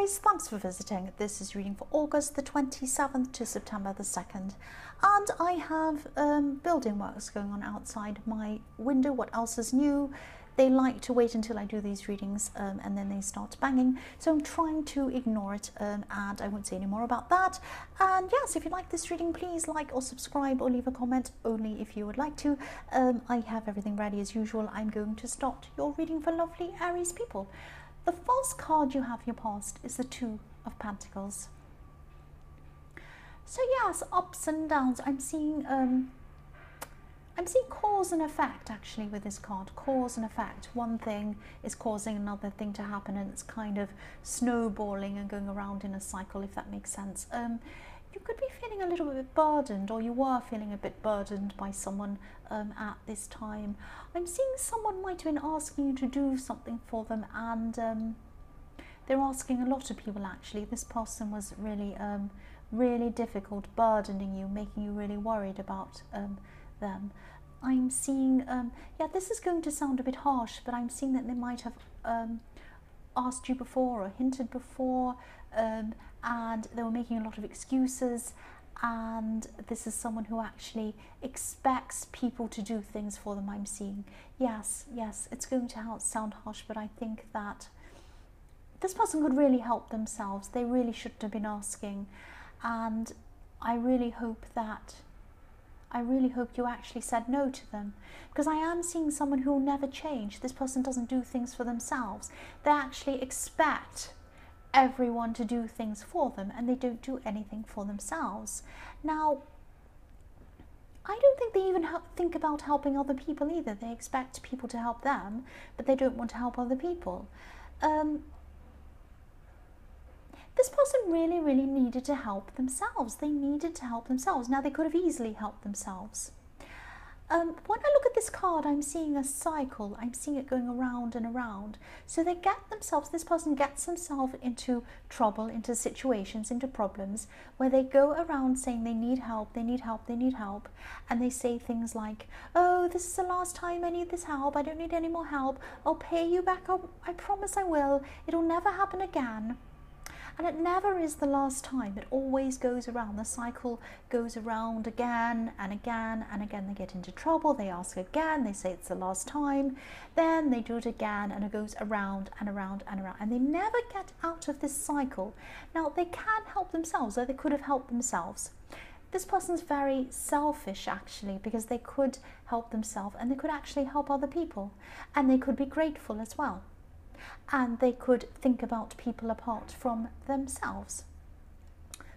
Aries, thanks for visiting. This is reading for August the 27th to September the 2nd. And I have building works going on outside my window. What else is new? They like to wait until I do these readings and then they start banging. So I'm trying to ignore it and I won't say any more about that. And yes, if you like this reading, please like or subscribe or leave a comment, only if you would like to. I have everything ready as usual. I'm going to start your reading for lovely Aries people. The first card you have in your past is the Two of Pentacles. So yes, ups and downs. I'm seeing cause and effect actually with this card. Cause and effect. One thing is causing another thing to happen, and it's kind of snowballing and going around in a cycle, if that makes sense. You could be feeling a little bit burdened, or you were feeling a bit burdened by someone at this time. I'm seeing someone might have been asking you to do something for them, and they're asking a lot of people actually. This person was really, really difficult, burdening you, making you really worried about them. I'm seeing, yeah, this is going to sound a bit harsh, but I'm seeing that they might have asked you before or hinted before, and they were making a lot of excuses, and this is someone who actually expects people to do things for them. I'm seeing, yes, it's going to sound harsh, but I think that this person could really help themselves. They really shouldn't have been asking, and I really hope you actually said no to them, because I am seeing someone who will never change. This person doesn't do things for themselves. They actually expect everyone to do things for them, and they don't do anything for themselves. Now, I don't think they even think about helping other people either. They expect people to help them, but they don't want to help other people. This person really, really needed to help themselves. They needed to help themselves. Now, they could have easily helped themselves. When I look at this card, I'm seeing a cycle. I'm seeing it going around and around. So they get themselves, this person gets themselves into trouble, into situations, into problems, where they go around saying they need help, they need help, they need help. And they say things like, oh, this is the last time I need this help. I don't need any more help. I'll pay you back. I promise I will. It'll never happen again. And it never is the last time. It always goes around. The cycle goes around again and again and again. They get into trouble. They ask again. They say it's the last time. Then they do it again, and it goes around and around and around. And they never get out of this cycle. Now, they can help themselves, or they could have helped themselves. This person's very selfish, actually, because they could help themselves and they could actually help other people. And they could be grateful as well. And they could think about people apart from themselves.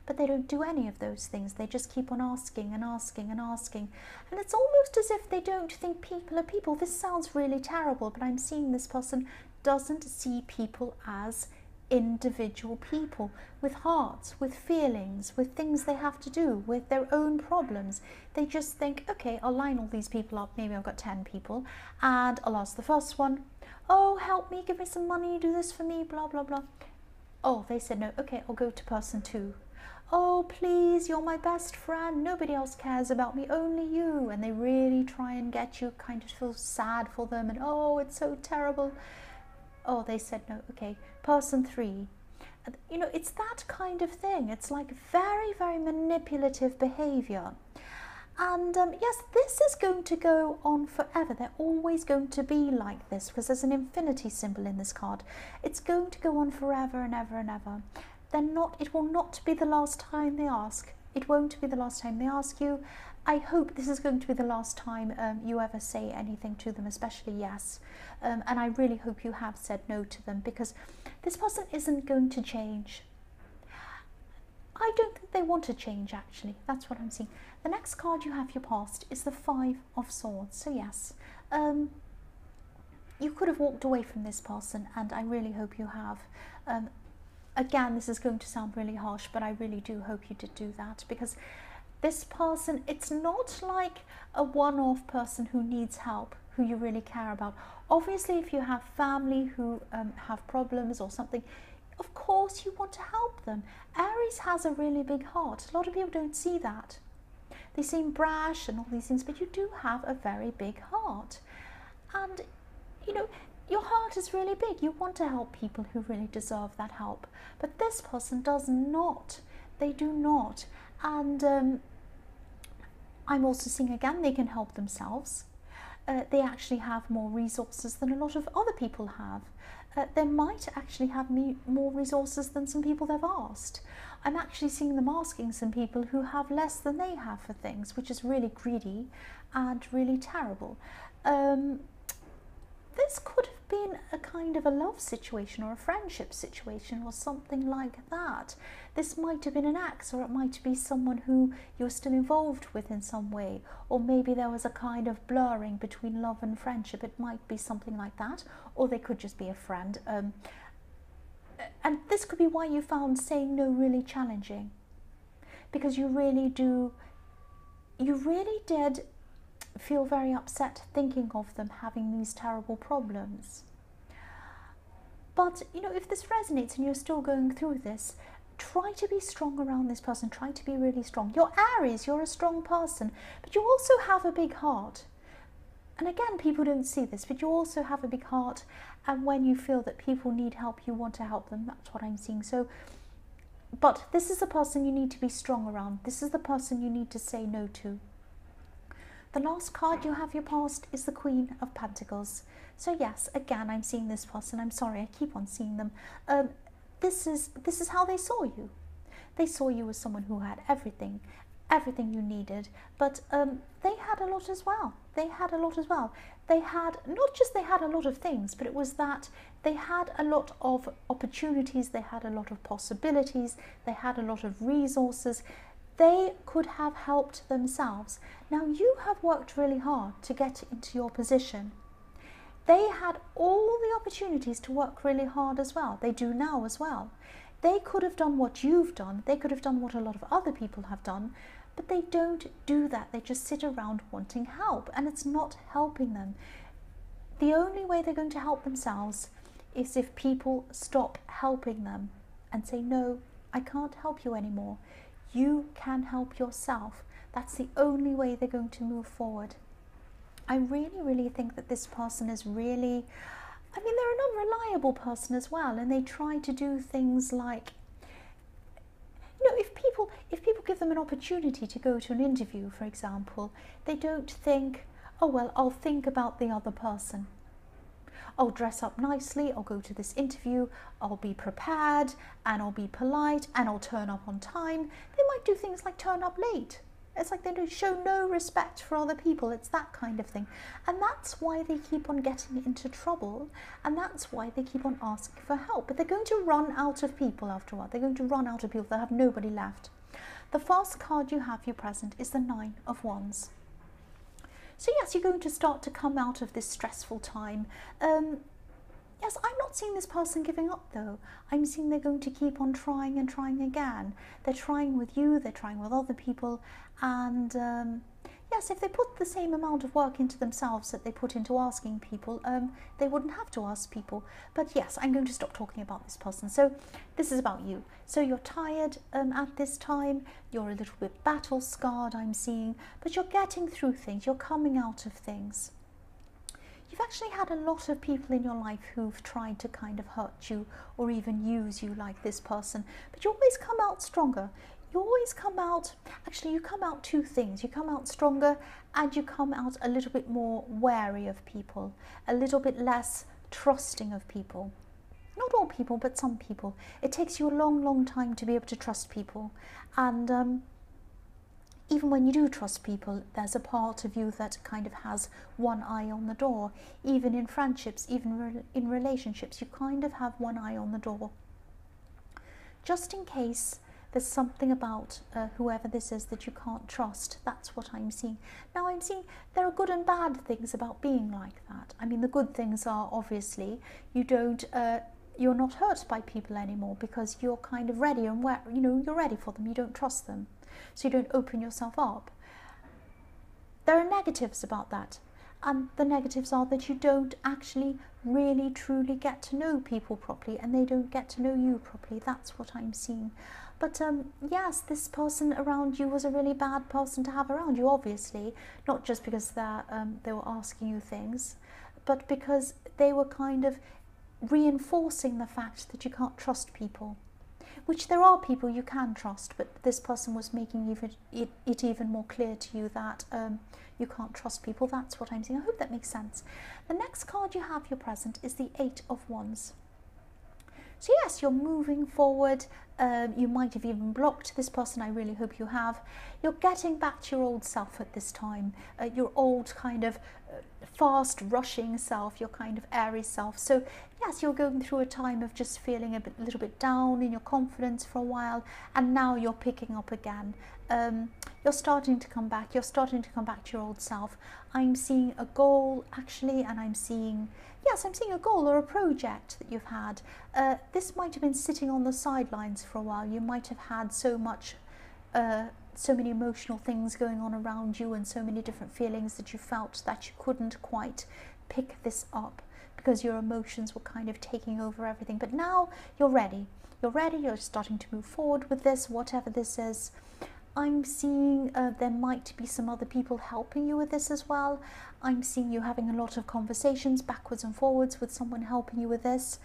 But they don't do any of those things. They just keep on asking and asking and asking. And it's almost as if they don't think people are people. This sounds really terrible, but I'm seeing this person doesn't see people as individual people with hearts, with feelings, with things they have to do, with their own problems. They just think, okay, I'll line all these people up. Maybe I've got 10 people, and I'll ask the first one, oh, help me, give me some money, do this for me, blah, blah, blah. Oh, they said no. Okay, I'll go to person 2. Oh, please, you're my best friend. Nobody else cares about me, only you. And they really try and get you, kind of feel sad for them, and oh, it's so terrible. Oh, they said no. Okay, person 3. You know, it's that kind of thing. It's like very, very manipulative behavior. And yes, this is going to go on forever. They're always going to be like this, because there's an infinity symbol in this card. It's going to go on forever and ever and ever. It will not be the last time they ask. It won't be the last time they ask you. I hope this is going to be the last time you ever say anything to them, especially yes. And I really hope you have said no to them, because this person isn't going to change. I don't think they want to change, actually. That's what I'm seeing. The next card you have your past is the 5 of Swords. So yes, you could have walked away from this person, and I really hope you have. Again, this is going to sound really harsh, but I really do hope you did do that, because this person, it's not like a one-off person who needs help, who you really care about. Obviously, if you have family who have problems or something, of course you want to help them. Aries has a really big heart. A lot of people don't see that. They seem brash and all these things, but you do have a very big heart. And, you know, your heart is really big. You want to help people who really deserve that help. But this person does not. They do not. And I'm also seeing again, they can help themselves. They actually have more resources than a lot of other people have. They might actually have more resources than some people they've asked. I'm actually seeing them asking some people who have less than they have for things, which is really greedy and really terrible. This could have been a kind of a love situation or a friendship situation or something like that. This might have been an ex, or it might be someone who you're still involved with in some way, or maybe there was a kind of blurring between love and friendship. It might be something like that, or they could just be a friend. And this could be why you found saying no really challenging, because you really did feel very upset thinking of them having these terrible problems. But you know, if this resonates and you're still going through this, try to be strong around this person. Try to be really strong. You're Aries, you're a strong person, but you also have a big heart. And again, people don't see this, but you also have a big heart, and when you feel that people need help, you want to help them. That's what I'm seeing. So, but this is the person you need to be strong around. This is the person you need to say no to. The last card you have your past is the Queen of Pentacles. So yes, again, I'm seeing this person. I'm sorry, I keep on seeing them. This is how they saw you. They saw you as someone who had everything you needed, but they had a lot as well. They had a lot as well. They had, not just they had a lot of things, but it was that they had a lot of opportunities, they had a lot of possibilities, they had a lot of resources. They could have helped themselves. Now you have worked really hard to get into your position. They had all the opportunities to work really hard as well. They do now as well. They could have done what you've done. They could have done what a lot of other people have done, but they don't do that. They just sit around wanting help, and it's not helping them. The only way they're going to help themselves is if people stop helping them and say, no, I can't help you anymore. You can help yourself. That's the only way they're going to move forward. I really, really think that this person is really, I mean, they're an unreliable person as well, and they try to do things like, you know, if people give them an opportunity to go to an interview, for example, they don't think, oh, well, I'll think about the other person. I'll dress up nicely, I'll go to this interview, I'll be prepared, and I'll be polite, and I'll turn up on time. They might do things like turn up late. It's like they show no respect for other people. It's that kind of thing. And that's why they keep on getting into trouble, and that's why they keep on asking for help. But they're going to run out of people after a while. They're going to run out of people. They'll have nobody left. The first card you have your present is the Nine of Wands. So yes, you're going to start to come out of this stressful time. Yes, I'm not seeing this person giving up though. I'm seeing they're going to keep on trying and trying again. They're trying with you, they're trying with other people, and yes, if they put the same amount of work into themselves that they put into asking people, they wouldn't have to ask people. But yes, I'm going to stop talking about this person. So this is about you. So you're tired at this time, you're a little bit battle scarred, I'm seeing, but you're getting through things, you're coming out of things. You've actually had a lot of people in your life who've tried to kind of hurt you or even use you like this person, but you always come out stronger. You always come out, actually you come out two things. You come out stronger, and you come out a little bit more wary of people, a little bit less trusting of people. Not all people, but some people. It takes you a long, long time to be able to trust people, and even when you do trust people, there's a part of you that kind of has one eye on the door. Even in friendships, even in relationships, you kind of have one eye on the door. Just in case there's something about whoever this is that you can't trust. That's what I'm seeing. Now I'm seeing there are good and bad things about being like that. I mean, the good things are obviously you're not hurt by people anymore because you're kind of ready and you're ready for them. You don't trust them. So you don't open yourself up. There are negatives about that, and the negatives are that you don't actually really truly get to know people properly, and they don't get to know you properly. That's what I'm seeing. But yes, this person around you was a really bad person to have around you, obviously, not just because they were asking you things, but because they were kind of reinforcing the fact that you can't trust people, which there are people you can trust, but this person was making it even more clear to you that you can't trust people. That's what I'm saying. I hope that makes sense. The next card you have, your present, is the Eight of Wands. So yes, you're moving forward. You might have even blocked this person. I really hope you have. You're getting back to your old self at this time, your old kind of fast rushing self, your kind of Aries self. So yes, you're going through a time of just feeling a little bit down in your confidence for a while, and now you're picking up again. You're starting to come back. You're starting to come back to your old self. I'm seeing a goal actually, and I'm seeing a goal or a project that you've had. This might have been sitting on the sidelines for a while. You might have had so many emotional things going on around you, and so many different feelings that you felt that you couldn't quite pick this up because your emotions were kind of taking over everything. But now you're ready. You're starting to move forward with this, whatever this is. I'm seeing there might be some other people helping you with this as well. I'm seeing you having a lot of conversations backwards and forwards with someone helping you with this.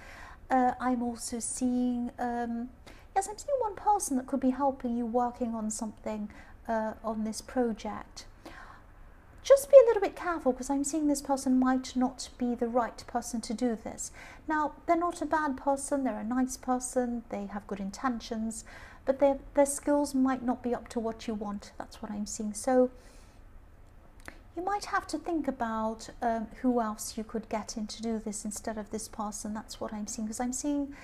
I'm also seeing, I'm seeing one person that could be helping you working on something on this project. Just be a little bit careful, because I'm seeing this person might not be the right person to do this. Now, they're not a bad person, they're a nice person, they have good intentions, but their skills might not be up to what you want. That's what I'm seeing. So you might have to think about who else you could get in to do this instead of this person. That's what I'm seeing, because I'm seeing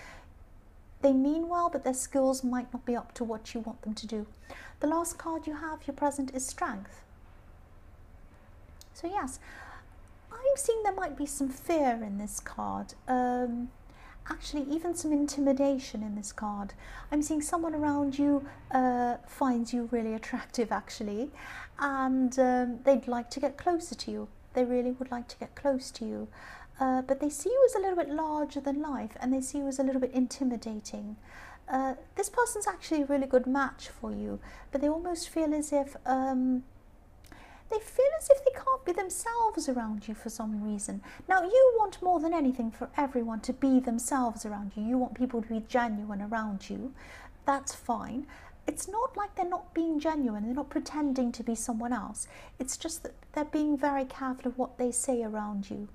they mean well, but their skills might not be up to what you want them to do. The last card you have, your present, is Strength. So yes, I'm seeing there might be some fear in this card. Actually, even some intimidation in this card. I'm seeing someone around you finds you really attractive, actually, and they'd like to get closer to you. They really would like to get close to you. But they see you as a little bit larger than life, and they see you as a little bit intimidating. This person's actually a really good match for you, but they almost feel as if they can't be themselves around you for some reason. Now, you want more than anything for everyone to be themselves around you. You want people to be genuine around you. That's fine. It's not like they're not being genuine. They're not pretending to be someone else. It's just that they're being very careful of what they say around you,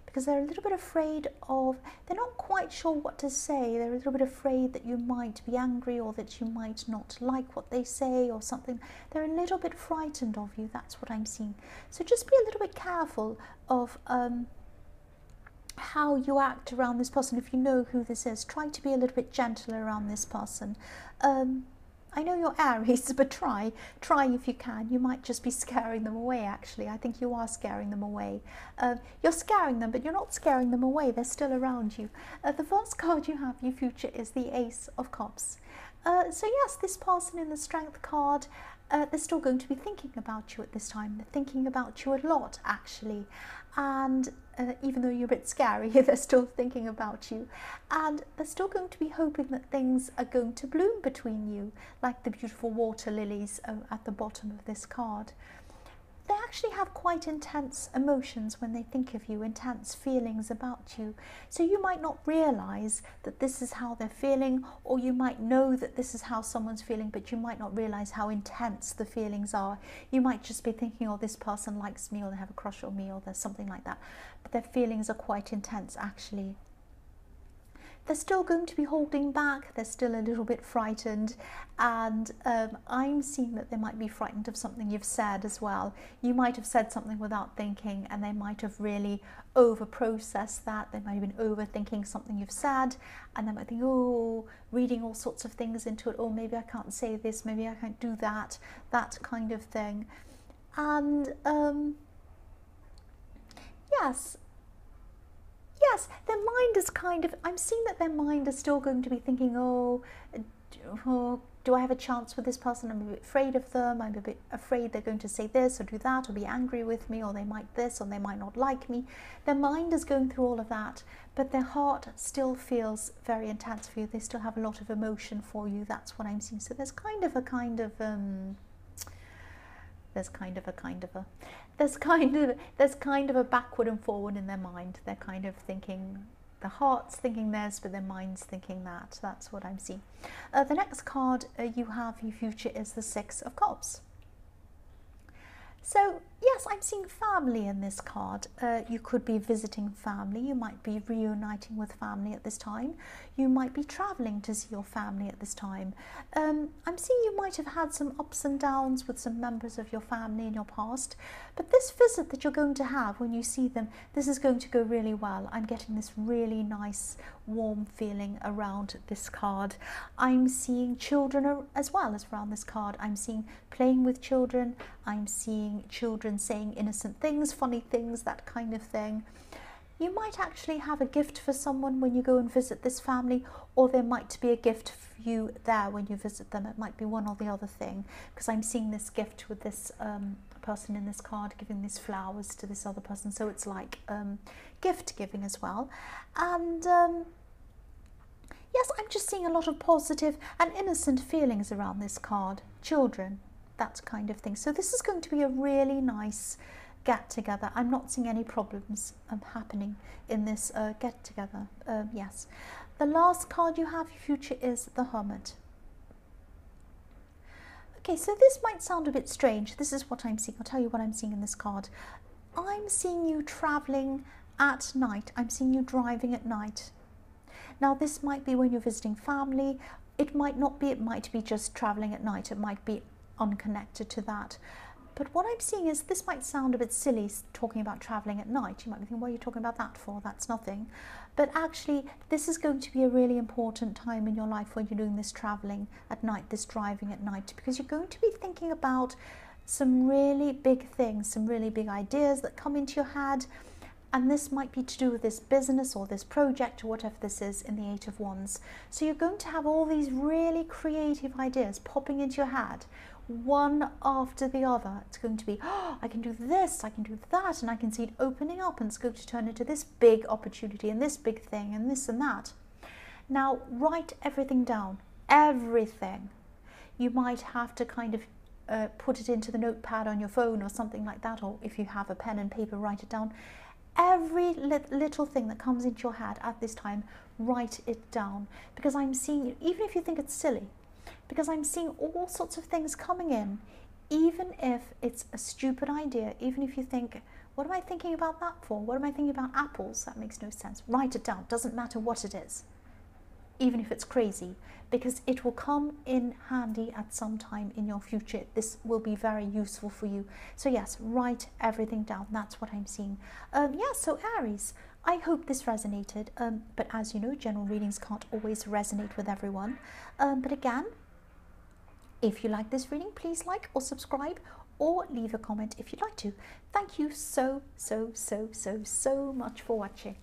because they're a little bit afraid of, they're not quite sure what to say. They're a little bit afraid that you might be angry, or that you might not like what they say or something. They're a little bit frightened of you. That's what I'm seeing. So just be a little bit careful of how you act around this person. If you know who this is, try to be a little bit gentler around this person. I know you're Aries, but try if you can. You might just be scaring them away, actually. I think you are scaring them away. You're scaring them, but you're not scaring them away. They're still around you. The first card you have, your future, is the Ace of Cups. So yes, this person in the Strength card, they're still going to be thinking about you at this time. They're thinking about you a lot, actually. And even though you're a bit scary, they're still thinking about you. And they're still going to be hoping that things are going to bloom between you, like the beautiful water lilies at the bottom of this card. They actually have quite intense emotions when they think of you, intense feelings about you. So you might not realise that this is how they're feeling, or you might know that this is how someone's feeling, but you might not realise how intense the feelings are. You might just be thinking, oh, this person likes me, or they have a crush on me, or there's something like that. But their feelings are quite intense, actually. They're still going to be holding back. They're still a little bit frightened, and I'm seeing that they might be frightened of something you've said as well. You might have said something without thinking, and they might have really over-processed that. They might have been overthinking something you've said, and they might think, oh, reading all sorts of things into it. Oh, maybe I can't say this, maybe I can't do that, that kind of thing. And yes, their mind is kind of, I'm seeing that their mind is still going to be thinking, oh, do I have a chance with this person? I'm a bit afraid of them. I'm a bit afraid they're going to say this or do that or be angry with me, or they might this or they might not like me. Their mind is going through all of that, but their heart still feels very intense for you. They still have a lot of emotion for you. That's what I'm seeing. So there's kind of there's kind of a backward and forward in their mind. They're kind of thinking, the heart's thinking this, but their mind's thinking that. That's what I'm seeing. The next card you have in your future is the Six of Cups. So yes, I'm seeing family in this card. You could be visiting family. You might be reuniting with family at this time. You might be traveling to see your family at this time. I'm seeing you might have had some ups and downs with some members of your family in your past. But this visit that you're going to have when you see them, this is going to go really well. I'm getting this really nice, warm feeling around this card. I'm seeing children as well as around this card. I'm seeing playing with children. I'm seeing children saying innocent things, funny things, that kind of thing. You might actually have a gift for someone when you go and visit this family, or there might be a gift for you there when you visit them. It might be one or the other thing, because I'm seeing this gift with this person in this card giving these flowers to this other person, so it's like gift giving as well. And yes, I'm just seeing a lot of positive and innocent feelings around this card. Children, that kind of thing. So this is going to be a really nice get together. I'm not seeing any problems happening in this get together. Yes. The last card you have, your future, is the Hermit. Okay, so this might sound a bit strange. This is what I'm seeing. I'll tell you what I'm seeing in this card. I'm seeing you traveling at night. I'm seeing you driving at night. Now this might be when you're visiting family. It might not be. It might be just traveling at night. It might be unconnected to that. But what I'm seeing is, this might sound a bit silly talking about traveling at night. You might be thinking, what are you talking about that for? That's nothing. But actually, this is going to be a really important time in your life when you're doing this traveling at night, this driving at night, because you're going to be thinking about some really big things, some really big ideas that come into your head. And this might be to do with this business or this project or whatever this is in the Eight of Wands. So you're going to have all these really creative ideas popping into your head, one after the other. It's going to be, oh, I can do this, I can do that, and I can see it opening up, and it's going to turn into this big opportunity and this big thing and this and that. Now, write everything down, everything. You might have to kind of put it into the notepad on your phone or something like that, or if you have a pen and paper, write it down. Every little thing that comes into your head at this time, write it down, because I'm seeing, even if you think it's silly, because I'm seeing all sorts of things coming in, even if it's a stupid idea, even if you think, what am I thinking about that for? What am I thinking about apples? That makes no sense. Write it down. Doesn't matter what it is, even if it's crazy, because it will come in handy at some time in your future. This will be very useful for you. So yes, write everything down. That's what I'm seeing. Yeah, so Aries, I hope this resonated. But as you know, general readings can't always resonate with everyone. But again, if you like this reading, please like or subscribe, or leave a comment if you'd like to. Thank you so much for watching.